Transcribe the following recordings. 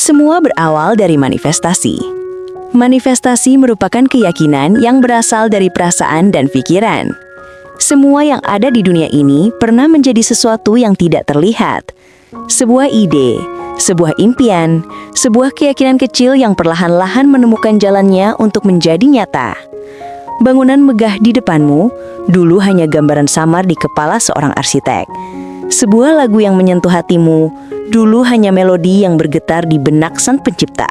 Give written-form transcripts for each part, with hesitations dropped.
Semua berawal dari manifestasi. Manifestasi merupakan keyakinan yang berasal dari perasaan dan pikiran. Semua yang ada di dunia ini pernah menjadi sesuatu yang tidak terlihat. Sebuah ide, sebuah impian, sebuah keyakinan kecil yang perlahan-lahan menemukan jalannya untuk menjadi nyata. Bangunan megah di depanmu dulu hanya gambaran samar di kepala seorang arsitek. Sebuah lagu yang menyentuh hatimu dulu hanya melodi yang bergetar di benak sang pencipta.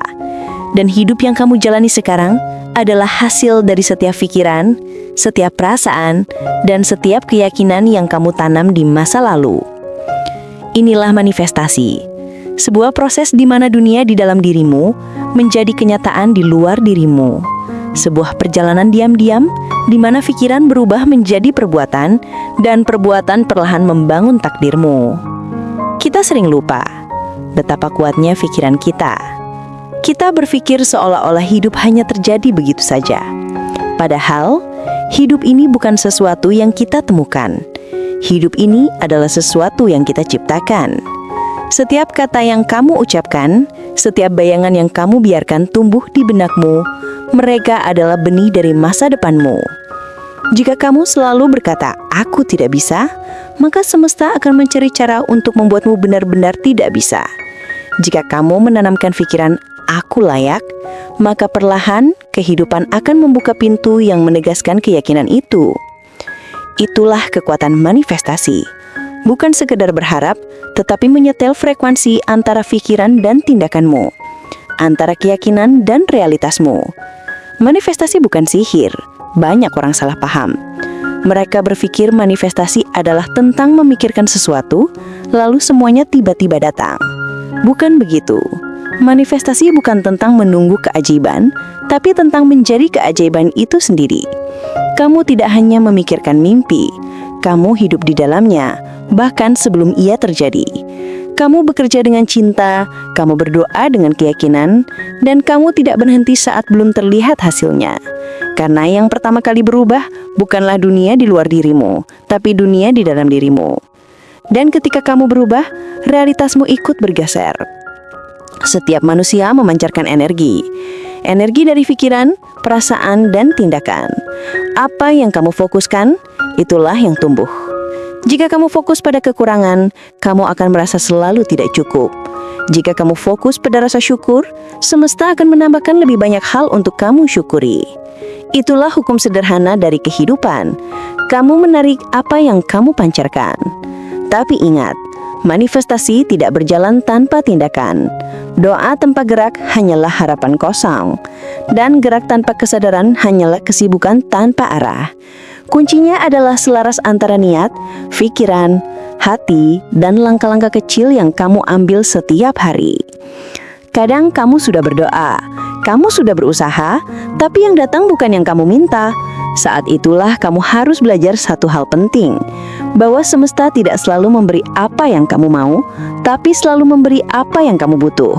Dan hidup yang kamu jalani sekarang adalah hasil dari setiap pikiran, setiap perasaan, dan setiap keyakinan yang kamu tanam di masa lalu. Inilah manifestasi, sebuah proses di mana dunia di dalam dirimu menjadi kenyataan di luar dirimu. Sebuah perjalanan diam-diam di mana pikiran berubah menjadi perbuatan dan perbuatan perlahan membangun takdirmu. Kita sering lupa betapa kuatnya pikiran kita. Kita berpikir seolah-olah hidup hanya terjadi begitu saja. Padahal, hidup ini bukan sesuatu yang kita temukan. Hidup ini adalah sesuatu yang kita ciptakan. Setiap kata yang kamu ucapkan, setiap bayangan yang kamu biarkan tumbuh di benakmu, mereka adalah benih dari masa depanmu. Jika kamu selalu berkata, "Aku tidak bisa," maka semesta akan mencari cara untuk membuatmu benar-benar tidak bisa. Jika kamu menanamkan pikiran, "Aku layak," maka perlahan kehidupan akan membuka pintu yang menegaskan keyakinan itu. Itulah kekuatan manifestasi. Bukan sekedar berharap, tetapi menyetel frekuensi antara pikiran dan tindakanmu, antara keyakinan dan realitasmu. Manifestasi bukan sihir. Banyak orang salah paham. Mereka berpikir manifestasi adalah tentang memikirkan sesuatu, lalu semuanya tiba-tiba datang. Bukan begitu. Manifestasi bukan tentang menunggu keajaiban, tapi tentang menjadi keajaiban itu sendiri. Kamu tidak hanya memikirkan mimpi, kamu hidup di dalamnya, bahkan sebelum ia terjadi. Kamu bekerja dengan cinta, kamu berdoa dengan keyakinan, dan kamu tidak berhenti saat belum terlihat hasilnya. Karena yang pertama kali berubah bukanlah dunia di luar dirimu, tapi dunia di dalam dirimu. Dan ketika kamu berubah, realitasmu ikut bergeser. Setiap manusia memancarkan energi. Energi dari pikiran, perasaan, dan tindakan. Apa yang kamu fokuskan, itulah yang tumbuh. Jika kamu fokus pada kekurangan, kamu akan merasa selalu tidak cukup. Jika kamu fokus pada rasa syukur, semesta akan menambahkan lebih banyak hal untuk kamu syukuri. Itulah hukum sederhana dari kehidupan. Kamu menarik apa yang kamu pancarkan. Tapi ingat, manifestasi tidak berjalan tanpa tindakan. Doa tanpa gerak hanyalah harapan kosong. Dan gerak tanpa kesadaran hanyalah kesibukan tanpa arah. Kuncinya adalah selaras antara niat, pikiran, hati, dan langkah-langkah kecil yang kamu ambil setiap hari. Kadang kamu sudah berdoa, kamu sudah berusaha, tapi yang datang bukan yang kamu minta. Saat itulah kamu harus belajar satu hal penting, bahwa semesta tidak selalu memberi apa yang kamu mau, tapi selalu memberi apa yang kamu butuh.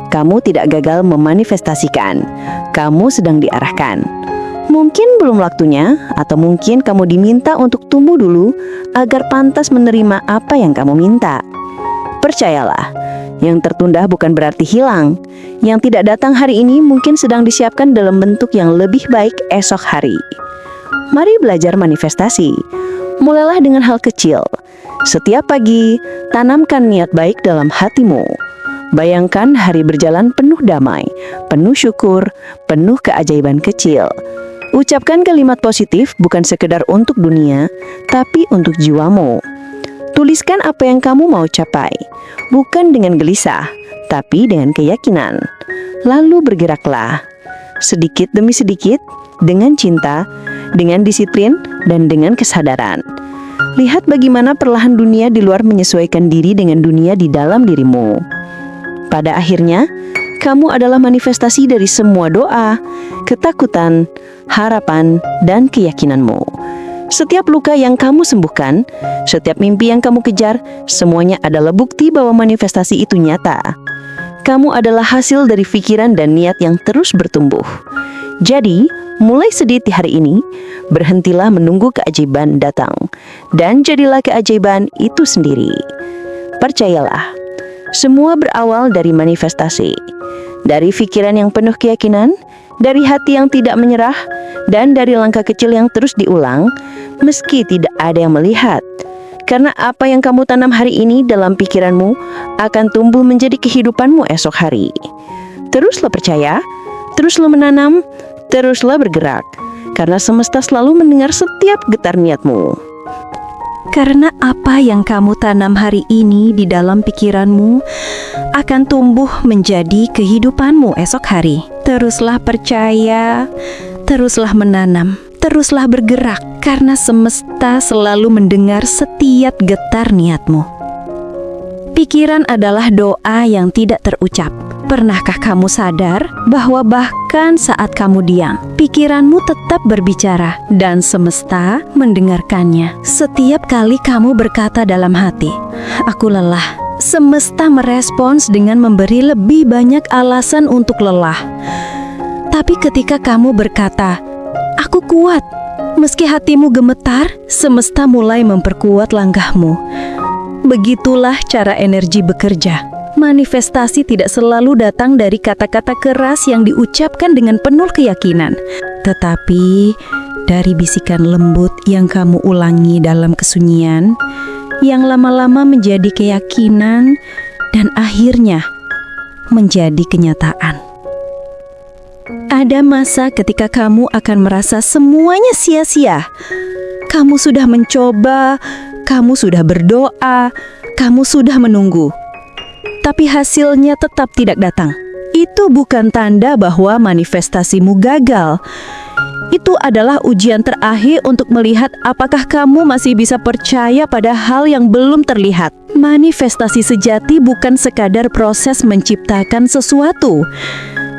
Kamu tidak gagal memanifestasikan, kamu sedang diarahkan. Mungkin belum waktunya, atau mungkin kamu diminta untuk tumbuh dulu agar pantas menerima apa yang kamu minta. Percayalah, yang tertunda bukan berarti hilang. Yang tidak datang hari ini mungkin sedang disiapkan dalam bentuk yang lebih baik esok hari. Mari belajar manifestasi. Mulailah dengan hal kecil. Setiap pagi, tanamkan niat baik dalam hatimu. Bayangkan hari berjalan penuh damai, penuh syukur, penuh keajaiban kecil. Ucapkan kalimat positif bukan sekedar untuk dunia, tapi untuk jiwamu. Tuliskan apa yang kamu mau capai, bukan dengan gelisah, tapi dengan keyakinan. Lalu bergeraklah, sedikit demi sedikit, dengan cinta, dengan disiplin, dan dengan kesadaran. Lihat bagaimana perlahan dunia di luar menyesuaikan diri dengan dunia di dalam dirimu. Pada akhirnya, kamu adalah manifestasi dari semua doa, ketakutan, harapan, dan keyakinanmu. Setiap luka yang kamu sembuhkan, setiap mimpi yang kamu kejar, semuanya adalah bukti bahwa manifestasi itu nyata. Kamu adalah hasil dari pikiran dan niat yang terus bertumbuh. Jadi, mulai sedikit di hari ini, berhentilah menunggu keajaiban datang, dan jadilah keajaiban itu sendiri. Percayalah, Semua berawal dari manifestasi, dari pikiran yang penuh keyakinan, dari hati yang tidak menyerah, dan dari langkah kecil yang terus diulang, meski tidak ada yang melihat. Karena apa yang kamu tanam hari ini dalam pikiranmu akan tumbuh menjadi kehidupanmu esok hari. Teruslah percaya, teruslah menanam, teruslah bergerak, karena semesta selalu mendengar setiap getar niatmu. Karena apa yang kamu tanam hari ini di dalam pikiranmu akan tumbuh menjadi kehidupanmu esok hari. Teruslah percaya, teruslah menanam, teruslah bergerak, karena semesta selalu mendengar setiap getar niatmu. Pikiran adalah doa yang tidak terucap. Pernahkah kamu sadar bahwa bahkan saat kamu diam, pikiranmu tetap berbicara dan semesta mendengarkannya? Setiap kali kamu berkata dalam hati, "Aku lelah," semesta merespons dengan memberi lebih banyak alasan untuk lelah. Tapi ketika kamu berkata, "Aku kuat," meski hatimu gemetar, semesta mulai memperkuat langkahmu. Begitulah cara energi bekerja. Manifestasi tidak selalu datang dari kata-kata keras yang diucapkan dengan penuh keyakinan, tetapi dari bisikan lembut yang kamu ulangi dalam kesunyian, yang lama-lama menjadi keyakinan dan akhirnya menjadi kenyataan. Ada masa ketika kamu akan merasa semuanya sia-sia. Kamu sudah mencoba, kamu sudah berdoa, kamu sudah menunggu, tapi hasilnya tetap tidak datang. Itu bukan tanda bahwa manifestasimu gagal. Itu adalah ujian terakhir untuk melihat apakah kamu masih bisa percaya pada hal yang belum terlihat. Manifestasi sejati bukan sekadar proses menciptakan sesuatu,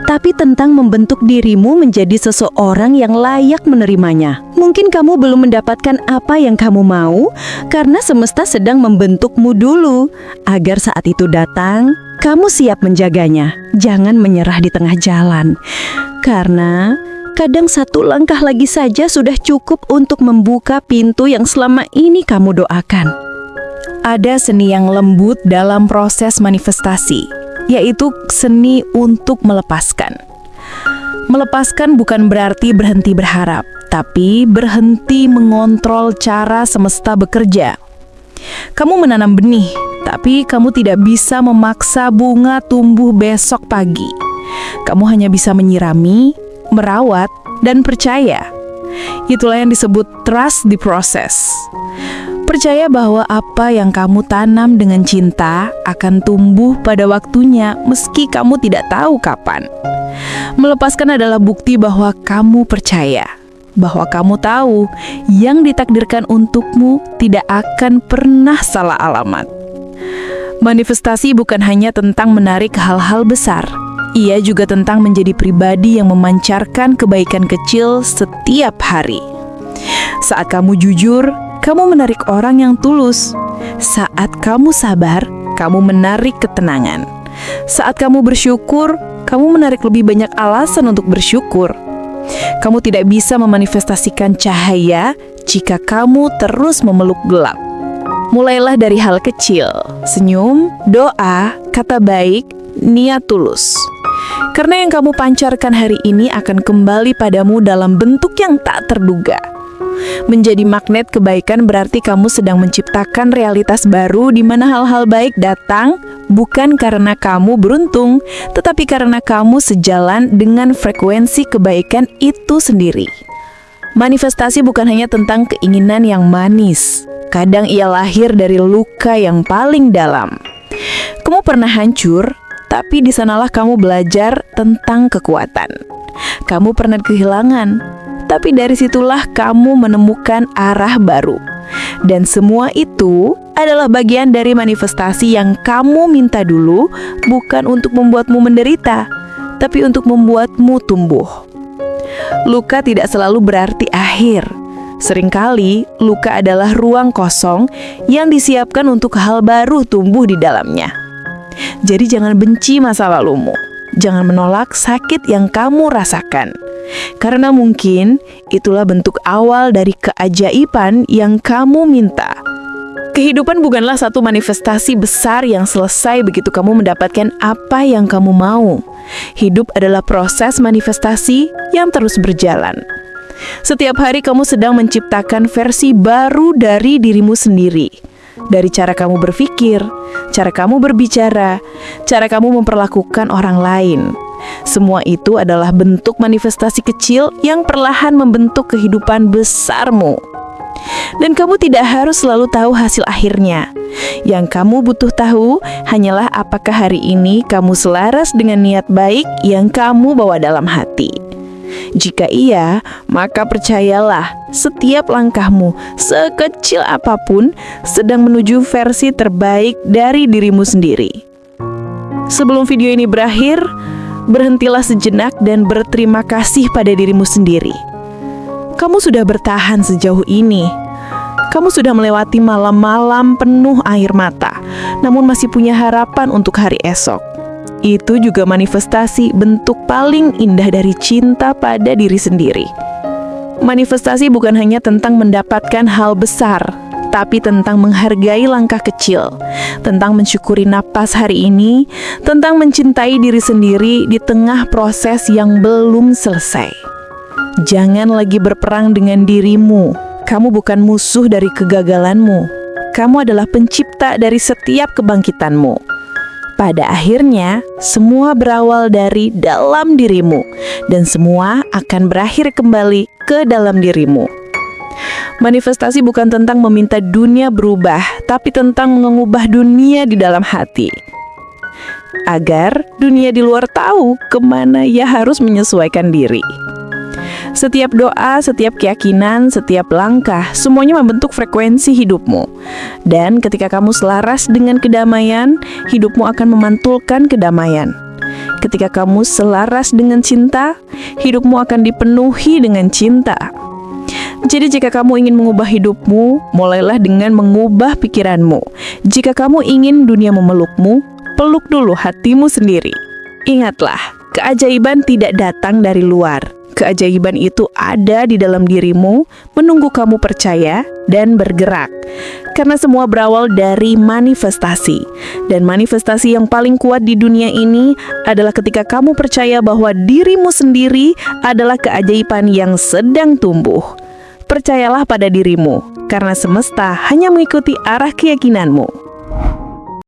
tapi tentang membentuk dirimu menjadi seseorang yang layak menerimanya. Mungkin kamu belum mendapatkan apa yang kamu mau karena semesta sedang membentukmu dulu, agar saat itu datang, kamu siap menjaganya. Jangan menyerah di tengah jalan, karena kadang satu langkah lagi saja sudah cukup untuk membuka pintu yang selama ini kamu doakan. Ada seni yang lembut dalam proses manifestasi, yaitu seni untuk melepaskan. Melepaskan bukan berarti berhenti berharap, tapi berhenti mengontrol cara semesta bekerja. Kamu menanam benih, tapi kamu tidak bisa memaksa bunga tumbuh besok pagi. Kamu hanya bisa menyirami, merawat, dan percaya. Itulah yang disebut trust the process. Percaya bahwa apa yang kamu tanam dengan cinta akan tumbuh pada waktunya meski kamu tidak tahu kapan. Melepaskan adalah bukti bahwa kamu percaya, bahwa kamu tahu yang ditakdirkan untukmu tidak akan pernah salah alamat. Manifestasi bukan hanya tentang menarik hal-hal besar. Ia juga tentang menjadi pribadi yang memancarkan kebaikan kecil setiap hari. Saat kamu jujur, kamu menarik orang yang tulus. Saat kamu sabar, kamu menarik ketenangan. Saat kamu bersyukur, kamu menarik lebih banyak alasan untuk bersyukur. Kamu tidak bisa memanifestasikan cahaya jika kamu terus memeluk gelap. Mulailah dari hal kecil, senyum, doa, kata baik, niat tulus. Karena yang kamu pancarkan hari ini akan kembali padamu dalam bentuk yang tak terduga. Menjadi magnet kebaikan berarti kamu sedang menciptakan realitas baru di mana hal-hal baik datang bukan karena kamu beruntung, tetapi karena kamu sejalan dengan frekuensi kebaikan itu sendiri. Manifestasi bukan hanya tentang keinginan yang manis. Kadang ia lahir dari luka yang paling dalam. Kamu pernah hancur, tapi di sanalah kamu belajar tentang kekuatan. Kamu pernah kehilangan, tapi dari situlah kamu menemukan arah baru. Dan semua itu adalah bagian dari manifestasi yang kamu minta dulu, bukan untuk membuatmu menderita, tapi untuk membuatmu tumbuh. Luka tidak selalu berarti akhir. Seringkali luka adalah ruang kosong yang disiapkan untuk hal baru tumbuh di dalamnya. Jadi jangan benci masa lalumu. Jangan menolak sakit yang kamu rasakan. Karena mungkin itulah bentuk awal dari keajaiban yang kamu minta. Kehidupan bukanlah satu manifestasi besar yang selesai begitu kamu mendapatkan apa yang kamu mau. Hidup adalah proses manifestasi yang terus berjalan. Setiap hari kamu sedang menciptakan versi baru dari dirimu sendiri. Dari cara kamu berpikir, cara kamu berbicara, cara kamu memperlakukan orang lain. Semua itu adalah bentuk manifestasi kecil yang perlahan membentuk kehidupan besarmu. Dan kamu tidak harus selalu tahu hasil akhirnya. Yang kamu butuh tahu hanyalah apakah hari ini kamu selaras dengan niat baik yang kamu bawa dalam hati. Jika iya, maka percayalah, setiap langkahmu, sekecil apapun, sedang menuju versi terbaik dari dirimu sendiri. Sebelum video ini berakhir, berhentilah sejenak dan berterima kasih pada dirimu sendiri. Kamu sudah bertahan sejauh ini. Kamu sudah melewati malam-malam penuh air mata, namun masih punya harapan untuk hari esok. Itu juga manifestasi bentuk paling indah dari cinta pada diri sendiri. Manifestasi bukan hanya tentang mendapatkan hal besar, tapi tentang menghargai langkah kecil, tentang mensyukuri napas hari ini, tentang mencintai diri sendiri di tengah proses yang belum selesai. Jangan lagi berperang dengan dirimu. Kamu bukan musuh dari kegagalanmu. Kamu adalah pencipta dari setiap kebangkitanmu. Pada akhirnya, semua berawal dari dalam dirimu, dan semua akan berakhir kembali ke dalam dirimu. Manifestasi bukan tentang meminta dunia berubah, tapi tentang mengubah dunia di dalam hati. Agar dunia di luar tahu kemana ia harus menyesuaikan diri. Setiap doa, setiap keyakinan, setiap langkah, semuanya membentuk frekuensi hidupmu. Dan ketika kamu selaras dengan kedamaian, hidupmu akan memantulkan kedamaian. Ketika kamu selaras dengan cinta, hidupmu akan dipenuhi dengan cinta. Jadi jika kamu ingin mengubah hidupmu, mulailah dengan mengubah pikiranmu. Jika kamu ingin dunia memelukmu, peluk dulu hatimu sendiri. Ingatlah, keajaiban tidak datang dari luar. Keajaiban itu ada di dalam dirimu, menunggu kamu percaya dan bergerak. Karena semua berawal dari manifestasi. Dan manifestasi yang paling kuat di dunia ini adalah ketika kamu percaya bahwa dirimu sendiri adalah keajaiban yang sedang tumbuh. Percayalah pada dirimu, karena semesta hanya mengikuti arah keyakinanmu.